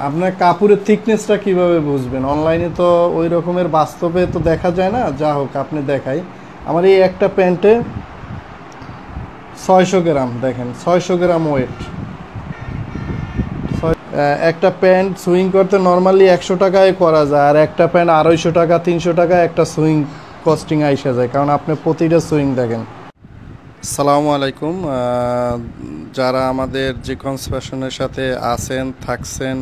আপনার কাপড়ের থিকনেসটা কিভাবে বুঝবেন? অনলাইনে তো ওই রকমের বাস্তবে তো দেখা যায় না। যা হোক আপনি দেখাই। আমার এই একটা প্যান্টে 600 গ্রাম, দেখেন 600 গ্রাম ওয়েট। একটা প্যান্ট সুইং করতে নর্মালি 100 টাকায় করা যায়, আর একটা প্যান্ট 250 টাকা 300 টাকা একটা সুইং কস্টিং আইসা যায়, কারণ আপনি প্রতিটা সুইং দেখেন। আসসালামু আলাইকুম। যারা আমাদের জিকন্স ফ্যাশনের সাথে আছেন থাকছেন,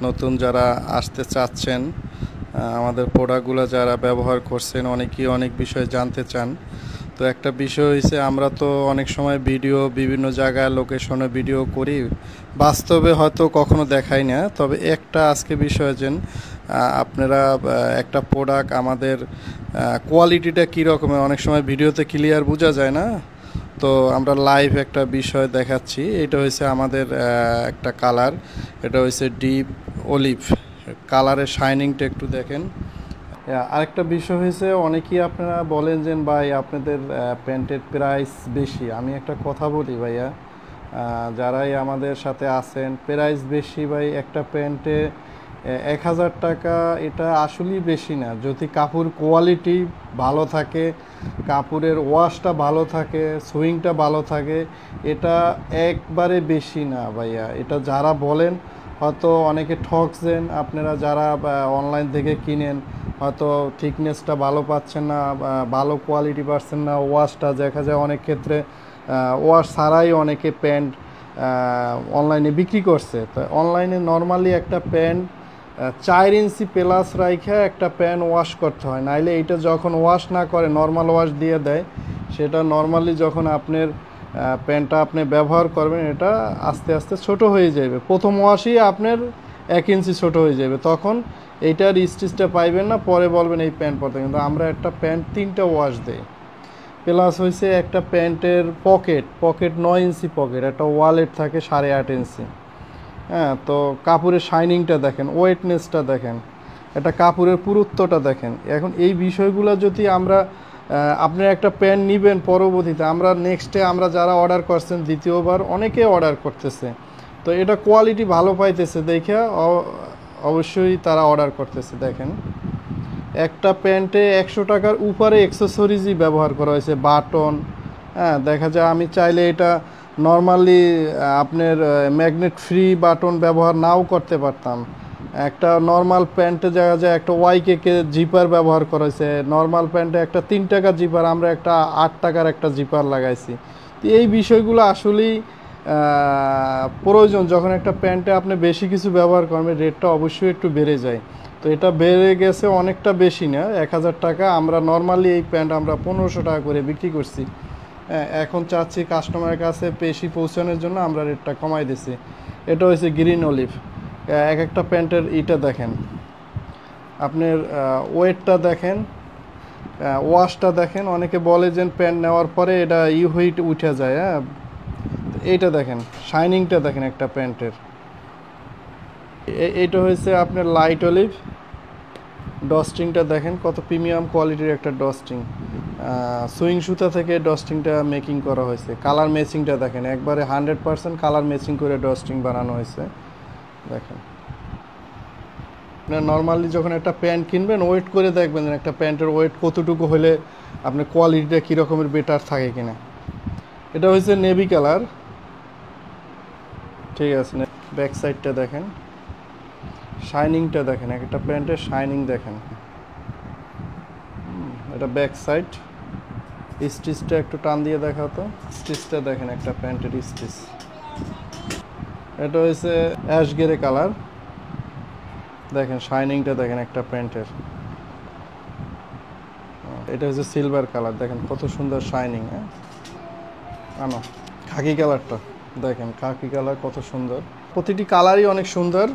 নতুন যারা আসতে চাচ্ছেন, আমাদের প্রোডাক্টগুলো যারা ব্যবহার করছেন, অনেকেই অনেক বিষয় জানতে চান। তো একটা বিষয় হয়েছে, আমরা তো অনেক সময় ভিডিও বিভিন্ন জায়গায় লোকেশনে ভিডিও করি, বাস্তবে হয়তো কখনো দেখাই না। তবে একটা আজকে বিষয় যে আপনারা একটা প্রোডাক্ট আমাদের কোয়ালিটিটা কী রকমের অনেক সময় ভিডিওতে ক্লিয়ার বোঝা যায় না। তো আমরা লাইভ একটা বিষয় দেখাচ্ছি। এটা হয়েছে আমাদের একটা কালার, এটা হয়েছে ডিপ অলিভ কালারের, শাইনিংটা একটু দেখেন। আরেকটা বিষয় হয়েছে, অনেকেই আপনারা বলেন যে ভাই আপনাদের প্যান্টের প্রাইস বেশি। আমি একটা কথা বলি ভাইয়া, যারাই আমাদের সাথে আছেন, প্রাইস বেশি ভাই একটা প্যান্টে 1000 টাকা, এটা আসলেই বেশি না। যদি কাপড় কোয়ালিটি ভালো থাকে, কাপড়ের ওয়াশটা ভালো থাকে, সুইংটা ভালো থাকে, এটা একবারে বেশি না ভাইয়া। এটা যারা বলেন হয়তো অনেকে ঠকছেন। আপনারা যারা অনলাইন থেকে কিনেন হয়তো থিকনেসটা ভালো পাচ্ছেন না, ভালো কোয়ালিটি পাচ্ছেন না। ওয়াশটা দেখা যায় অনেক ক্ষেত্রে ওয়াশ ছাড়াই অনেকে প্যান্ট অনলাইনে বিক্রি করছে। তো অনলাইনে নর্মালি একটা প্যান্ট 4 ইঞ্চি প্লাস রাইখা একটা প্যান্ট ওয়াশ করতে হয়, নাইলে এইটা যখন ওয়াশ না করে নর্মাল ওয়াশ দিয়ে দেয়, সেটা নর্মালি যখন আপনার প্যান্টটা আপনি ব্যবহার করবেন, এটা আস্তে আস্তে ছোট হয়ে যাবে। প্রথম ওয়াশই আপনার 1 ইঞ্চি ছোট হয়ে যাবে, তখন এইটার স্টিচটা পাইবেন না, পরে বলবেন এই প্যান্ট পরতে। কিন্তু আমরা একটা প্যান্ট 3টা ওয়াশ দেই। প্লাস হয়েছে একটা প্যান্টের পকেট 9 ইঞ্চি পকেট, একটা ওয়ালেট থাকে 8.5 ইঞ্চি। হ্যাঁ, তো কাপড়ের শাইনিংটা দেখেন, ওয়েটনেসটা দেখেন, এটা কাপড়ের পুরুত্বটা দেখেন। এখন এই বিষয়গুলো যদি আমরা আপনি একটা প্যান্ট নেবেন পরবর্তীতে, আমরা নেক্সটে আমরা যারা অর্ডার করছেন দ্বিতীয়বার অনেকে অর্ডার করতেছে, তো এটা কোয়ালিটি ভালো পাইতেছে দেখে অবশ্যই তারা অর্ডার করতেছে। দেখেন একটা প্যান্টে 100 টাকার উপরে অ্যাক্সেসরিজই ব্যবহার করা হয়েছে, বাটন। হ্যাঁ, দেখা যায় আমি চাইলে এটা নর্মালি আপনার ম্যাগনেট ফ্রি বাটন ব্যবহার নাও করতে পারতাম। একটা নর্মাল প্যান্টে দেখা যায় একটা ওয়াইকে জিপার ব্যবহার করা হয়েছে। নর্মাল প্যান্টে একটা 3 টাকা জিপার, আমরা একটা 8 টাকার একটা জিপার লাগাইছি। তো এই বিষয়গুলো আসলেই প্রয়োজন। যখন একটা প্যান্টে আপনি বেশি কিছু ব্যবহার করবেন, রেটটা অবশ্যই একটু বেড়ে যায়। তো এটা বেড়ে গেছে অনেকটা, বেশি না, 1000 টাকা। আমরা নর্মালি এই প্যান্ট আমরা 1500 টাকা করে বিক্রি করছি। এখন চাচ্ছি কাস্টমারের কাছে বেশি পৌঁছানোর জন্য আমরা রেটটা কমাই দিছি। এটা হচ্ছে গ্রিন অলিভ। এক একটা প্যান্টের ইটা দেখেন, আপনার ওয়েটটা দেখেন, ওয়াশটা দেখেন। অনেকে বলে যে প্যান্ট নেওয়ার পরে এটা হুইট উঠে যায়। হ্যাঁ, এইটা দেখেন, শাইনিংটা দেখেন একটা প্যান্টের। এইটা হয়েছে আপনার লাইট অলিভ। ডস্টিংটা দেখেন কত প্রিমিয়াম কোয়ালিটির একটা ডস্টিং, সুইং সুতা থেকে ডস্টিংটা মেকিং করা হয়েছে। কালার ম্যাচিংটা দেখেন, একবারে 100% কালার ম্যাচিং করে ডস্টিং বানানো হয়েছে। দেখেন, আপনার নর্মালি যখন একটা প্যান্ট কিনবেন ওয়েট করে দেখবেন একটা প্যান্টের ওয়েট কতটুকু হলে আপনার কোয়ালিটিটা কী রকমের বেটার থাকে কিনা। এটা হয়েছে নেভি কালার, ঠিক আছে। ব্যাক সাইডটা দেখেন, শাইনিংটা দেখেন, একটা প্যান্টের শাইনিং দেখেন। এটা ব্যাক সাইড। স্টিচটা একটু টান দিয়ে দেখাও তো, স্টিচটা দেখেন একটা প্যান্টের স্টিচ। এটা হচ্ছে অ্যাশ গ্রে কালার, দেখেন শাইনিংটা দেখেন একটা প্যান্টের। এটা হচ্ছে সিলভার কালার, দেখেন কত সুন্দর শাইনিং। হ্যাঁ, আনো খাকি কালারটা দেখেন, খাকি কালার কত সুন্দর, প্রতিটি কালারই অনেক সুন্দর।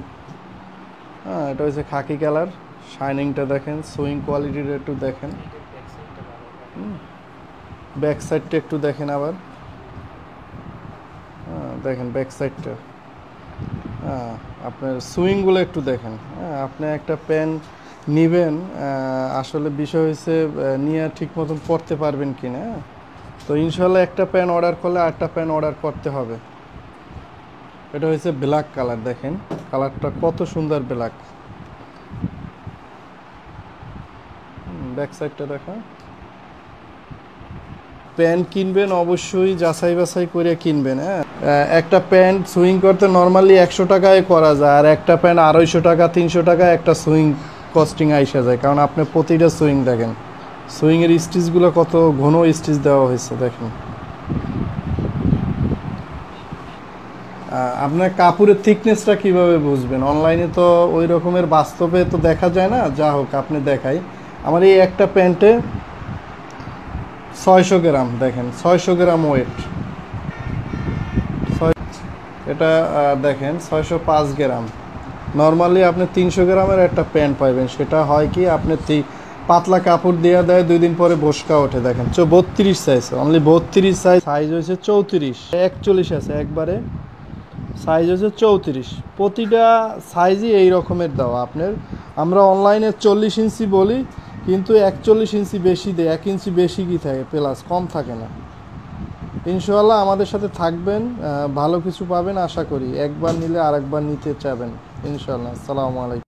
হ্যাঁ, এটা হচ্ছে খাকি কালার, শাইনিংটা দেখেন, সুইং কোয়ালিটিটা একটু দেখেন। ব্যাক সাইডটা একটু দেখেন আবার। হ্যাঁ, দেখেন ব্যাক সাইডটা। হ্যাঁ, আপনার সুইংগুলো একটু দেখেন। হ্যাঁ, আপনি একটা প্যান্ট নেবেন, আসলে বিষয় হচ্ছে নিয়ে ঠিক মতন পরতে পারবেন কি না। তো ইনশাল্লাহ একটা প্যান্ট অর্ডার করলে আরেকটা প্যান্ট অর্ডার করতে হবে। এটা হচ্ছে ব্ল্যাক কালার, দেখেন কালারটা কত সুন্দর ব্ল্যাক। ব্যাক সাইডটা দেখা। প্যান্ট কিনবেন অবশ্যই যাচাই বাছাই করে কিনবেন। হ্যাঁ, একটা প্যান্ট সুইং করতে নর্মালি 100 টাকায় করা যায়, আর একটা প্যান্ট 250 টাকা 300 টাকা একটা সুইং কস্টিং আইসা যায়, কারণ আপনি প্রতিটা সুইং দেখেন সুইংয়ের স্টিচগুলো কত ঘন স্টিচ দেওয়া হয়েছে দেখেন। আপনার কাপড়ের থিকনেসটা কিভাবে বুঝবেন? অনলাইনে তো ওই রকমের বাস্তবে তো দেখা যায় না, যা হোক আপনি দেখাই। আমার এই একটা প্যান্টে 600 গ্রাম, দেখেন 600 গ্রাম ওয়েট। এটা দেখেন 605 গ্রাম। নর্মালি আপনি 300 গ্রামের একটা প্যান্ট পাইবেন, সেটা হয় কি আপনি পাতলা কাপড় দিয়ে দেয়, 2 দিন পরে বসকা ওঠে। দেখেন 32 সাইজ, অনলি 32 সাইজ। সাইজ হয়েছে 34, 41 আছে একবারে, সাইজ হচ্ছে 34। প্রতিটা সাইজই এই রকমের দেওয়া আপনার। আমরা অনলাইনে 40 ইঞ্চি বলি, কিন্তু 41 ইঞ্চি বেশি দেয়, 1 ইঞ্চি বেশি কি থাকে, প্লাস কম থাকে না। ইনশাআল্লাহ আমাদের সাথে থাকবেন, ভালো কিছু পাবেন আশা করি। একবার নিলে আরেকবার নিতে চাবেন ইনশাআল্লাহ। আসসালামু আলাইকুম।